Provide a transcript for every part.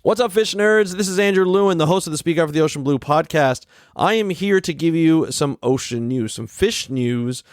What's up, fish nerds? This is Andrew Lewin, the host of the Speak Out for the Ocean Blue podcast. I am here to give you some ocean news, some fish news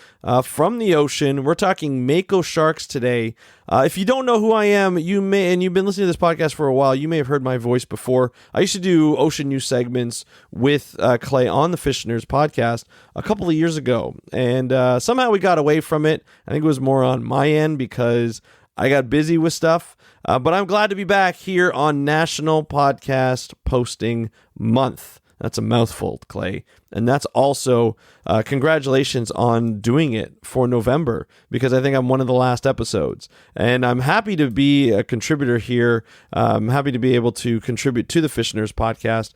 from the ocean. We're talking Mako Sharks today. If you don't know who I am, you may, and you've been listening to this podcast for a while, you may have heard my voice before. I used to do ocean news segments with Clay on the Fish Nerds podcast a couple of years ago, and somehow we got away from it. I think it was more on my end because I got busy with stuff. But I'm glad to be back here on National Podcast Posting Month. That's a mouthful, Clay. And that's also congratulations on doing it for November, because I think I'm one of the last episodes. And I'm happy to be a contributor here. I'm happy to be able to contribute to the Fish Nerds podcast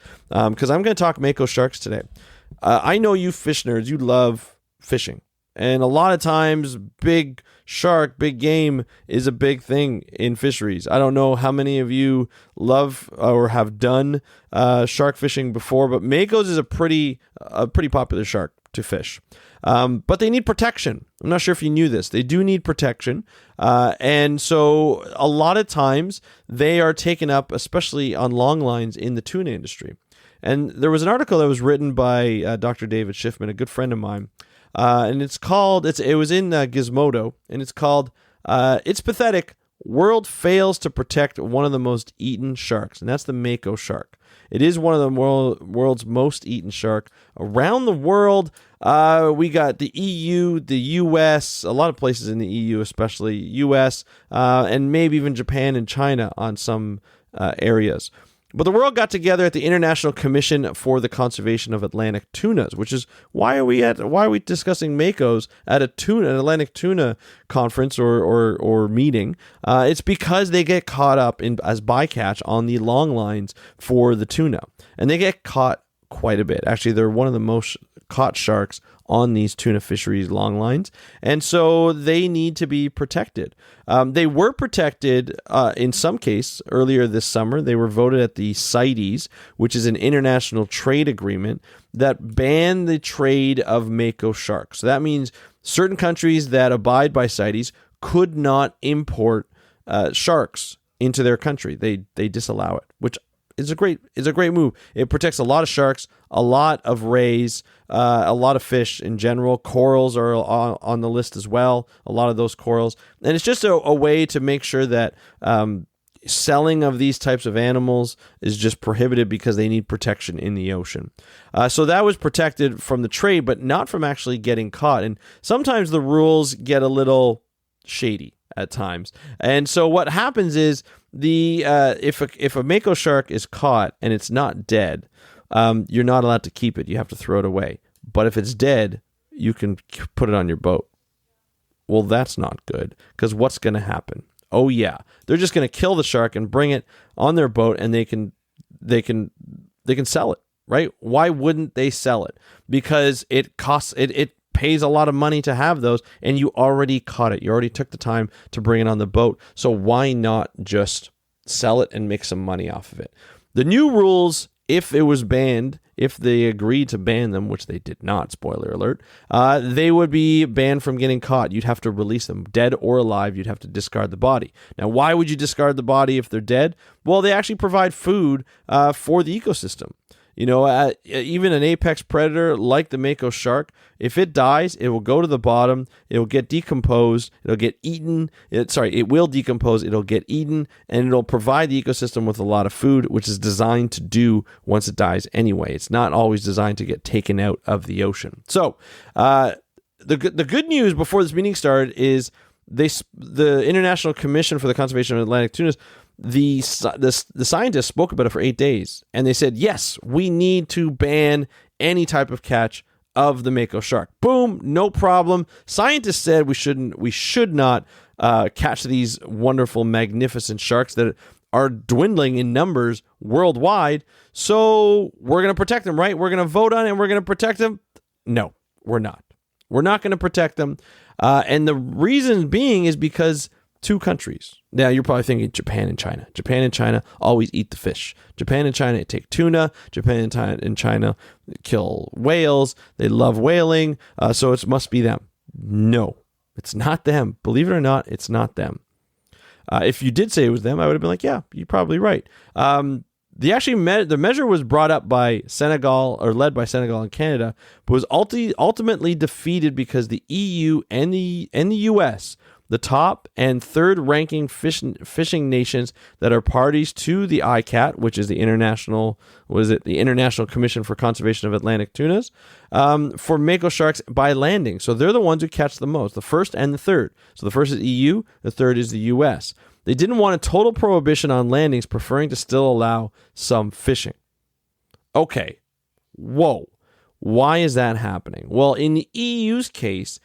because I'm going to talk Mako Sharks today. I know you fish nerds, you love fishing. And a lot of times, big shark, big game is a big thing in fisheries. I don't know how many of you love or have done shark fishing before, but Makos is a pretty popular shark to fish. But they need protection. I'm not sure if you knew this. They do need protection. And so a lot of times they are taken up, especially on long lines in the tuna industry. And there was an article that was written by Dr. David Schiffman, a good friend of mine. And it's called, it was in Gizmodo, and it's called, It's Pathetic, World Fails to Protect One of the Most Eaten Sharks, and that's the Mako shark. It is one of the world's most eaten shark. Around the world, we got the EU, the US, a lot of places in the EU, especially US, and maybe even Japan and China on some areas. But the world got together at the International Commission for the Conservation of Atlantic Tunas, which is why are we discussing Makos at an Atlantic tuna conference or meeting? It's because they get caught up as bycatch on the long lines for the tuna, and they get caught quite a bit. Actually, they're one of the most caught sharks on these tuna fisheries long lines, and so they need to be protected. They were protected in some case earlier this summer. They were voted at the CITES, which is an international trade agreement that banned the trade of Mako sharks. So that means certain countries that abide by CITES could not import sharks into their country. They disallow it, which is a great move. It protects a lot of sharks, a lot of rays, a lot of fish in general. Corals are on the list as well, a lot of those corals. And it's just a way to make sure that selling of these types of animals is just prohibited because they need protection in the ocean. So that was protected from the trade, but not from actually getting caught. And sometimes the rules get a little shady at times. And so what happens is if a Mako shark is caught and it's not dead, you're not allowed to keep it. You have to throw it away. But if it's dead, you can put it on your boat. Well, that's not good, because what's going to happen? Oh yeah, they're just going to kill the shark and bring it on their boat, and they can sell it, right? Why wouldn't they sell it? Because it costs it pays a lot of money to have those, and you already caught it. You already took the time to bring it on the boat. So why not just sell it and make some money off of it? The new rules, if it was banned, if they agreed to ban them, which they did not, spoiler alert, they would be banned from getting caught. You'd have to release them, dead or alive. You'd have to discard the body. Now, why would you discard the body if they're dead? Well, they actually provide food for the ecosystem. You know, even an apex predator like the Mako shark, if it dies, it will go to the bottom, it will get decomposed, it'll get eaten. It will decompose, it'll get eaten, and it'll provide the ecosystem with a lot of food, which is designed to do once it dies anyway. It's not always designed to get taken out of the ocean. So, the good news before this meeting started is the International Commission for the Conservation of Atlantic Tunas, the scientists spoke about it for 8 days, and they said, yes, we need to ban any type of catch of the Mako shark. Boom, no problem. Scientists said we should not catch these wonderful, magnificent sharks that are dwindling in numbers worldwide. So we're going to protect them, right? We're going to vote on it and we're going to protect them. No, we're not. We're not going to protect them. And the reason being is because two countries. Now, you're probably thinking Japan and China. Japan and China always eat the fish. Japan and China take tuna. Japan and China kill whales. They love whaling. So it must be them. No, it's not them. Believe it or not, it's not them. If you did say it was them, I would have been like, yeah, you're probably right. The measure was brought up by Senegal, or led by Senegal and Canada, but was ultimately defeated because the EU and the US, the top and third ranking fishing nations that are parties to the ICAT, which is the International Commission for Conservation of Atlantic Tunas, for Mako sharks by landing. So they're the ones who catch the most, the first and the third. So the first is EU, the third is the US. They didn't want a total prohibition on landings, preferring to still allow some fishing. Okay, whoa. Why is that happening? Well, in the EU's case,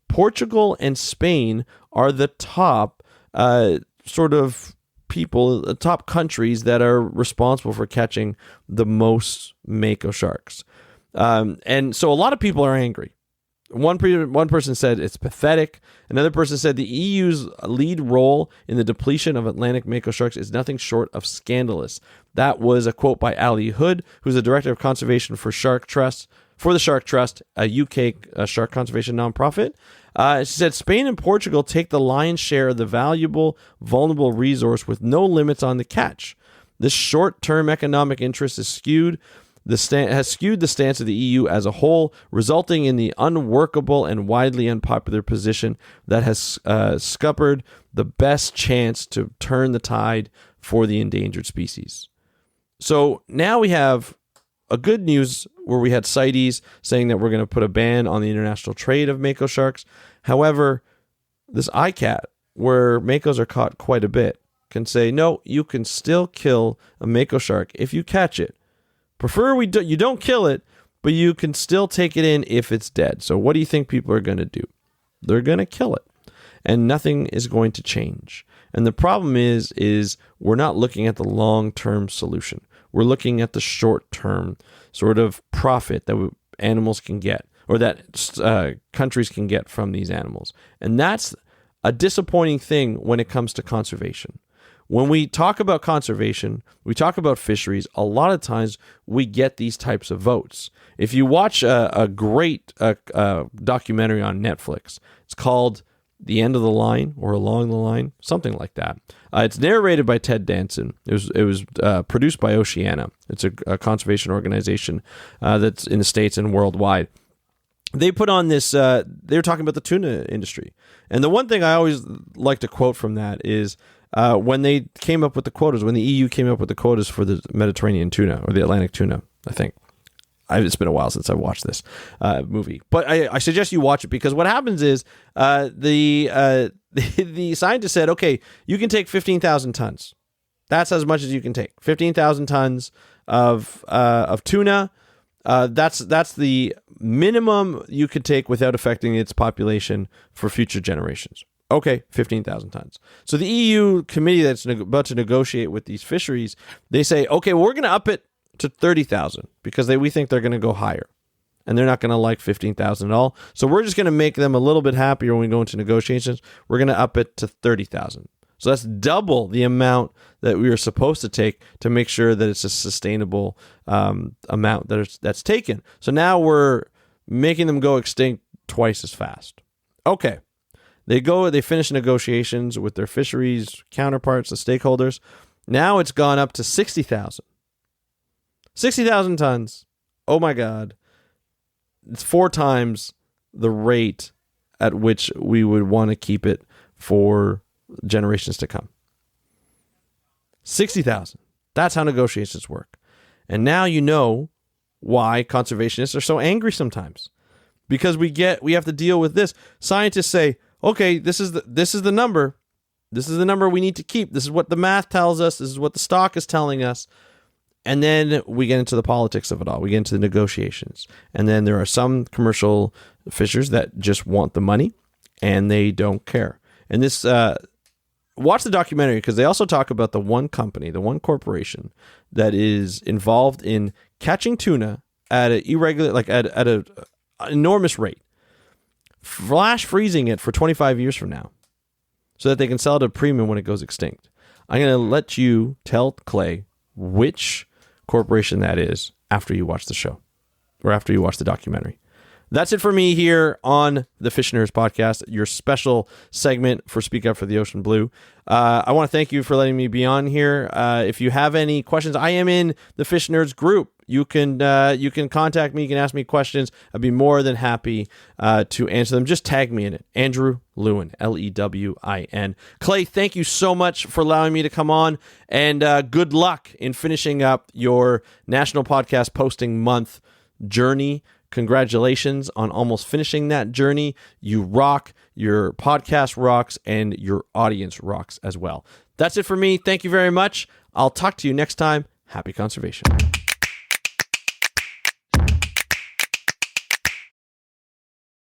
Portugal and Spain are the top top countries that are responsible for catching the most Mako sharks. And so a lot of people are angry. One person said it's pathetic. Another person said the EU's lead role in the depletion of Atlantic Mako sharks is nothing short of scandalous. That was a quote by Ali Hood, who's the director of conservation for the Shark Trust, a UK shark conservation nonprofit. She said Spain and Portugal take the lion's share of the valuable, vulnerable resource with no limits on the catch. This short-term economic interest has skewed the stance of the EU as a whole, resulting in the unworkable and widely unpopular position that has scuppered the best chance to turn the tide for the endangered species. So now we have a good news where we had CITES saying that we're going to put a ban on the international trade of Mako sharks. However, this ICAT, where Makos are caught quite a bit, can say, no, you can still kill a Mako shark if you catch it. You don't kill it, but you can still take it in if it's dead. So what do you think people are going to do? They're going to kill it, and nothing is going to change. And the problem is we're not looking at the long-term solution. We're looking at the short-term sort of profit that animals can get, or that countries can get from these animals. And that's a disappointing thing when it comes to conservation. When we talk about conservation, we talk about fisheries, a lot of times we get these types of votes. If you watch a great documentary on Netflix, it's called The End of the Line or Along the Line, something like that. It's narrated by Ted Danson. It was produced by Oceana. It's a conservation organization that's in the States and worldwide. They put on this, they were talking about the tuna industry. And the one thing I always like to quote from that is, when they came up with the quotas, when the EU came up with the quotas for the Mediterranean tuna, or the Atlantic tuna, I think. It's been a while since I watched this movie. But I suggest you watch it, because what happens is the scientists said, okay, you can take 15,000 tons. That's as much as you can take. 15,000 tons of tuna. That's the minimum you could take without affecting its population for future generations. Okay, 15,000 tons. So the EU committee that's about to negotiate with these fisheries, they say, okay, well, we're going to up it to 30,000 because we think they're going to go higher. And they're not going to like 15,000 at all. So we're just going to make them a little bit happier when we go into negotiations. We're going to up it to 30,000. So that's double the amount that we were supposed to take to make sure that it's a sustainable amount that's taken. So now we're making them go extinct twice as fast. Okay. They finish negotiations with their fisheries counterparts, the stakeholders. Now it's gone up to 60,000. 60,000 tons. Oh my God. It's 4 times the rate at which we would want to keep it for generations to come. 60,000. That's how negotiations work. And now you know why conservationists are so angry sometimes. Because we have to deal with this. Scientists say, okay, this is the number. This is the number we need to keep. This is what the math tells us. This is what the stock is telling us. And then we get into the politics of it all. We get into the negotiations. And then there are some commercial fishers that just want the money and they don't care. And this, watch the documentary, because they also talk about the one company, the one corporation that is involved in catching tuna at an irregular, like at an enormous rate. Flash freezing it for 25 years from now so that they can sell it at a premium when it goes extinct. I'm going to let you tell Clay which corporation that is after you watch the show or after you watch the documentary. That's it for me here on the Fish Nerds podcast, your special segment for Speak Up for the Ocean Blue. I want to thank you for letting me be on here. If you have any questions, I am in the Fish Nerds group. You can contact me. You can ask me questions. I'd be more than happy to answer them. Just tag me in it. Andrew Lewin, Lewin. Clay, thank you so much for allowing me to come on, and good luck in finishing up your National Podcast Posting Month journey. Congratulations on almost finishing that journey. You rock, your podcast rocks, and your audience rocks as well. That's it for me. Thank you very much. I'll talk to you next time. Happy conservation.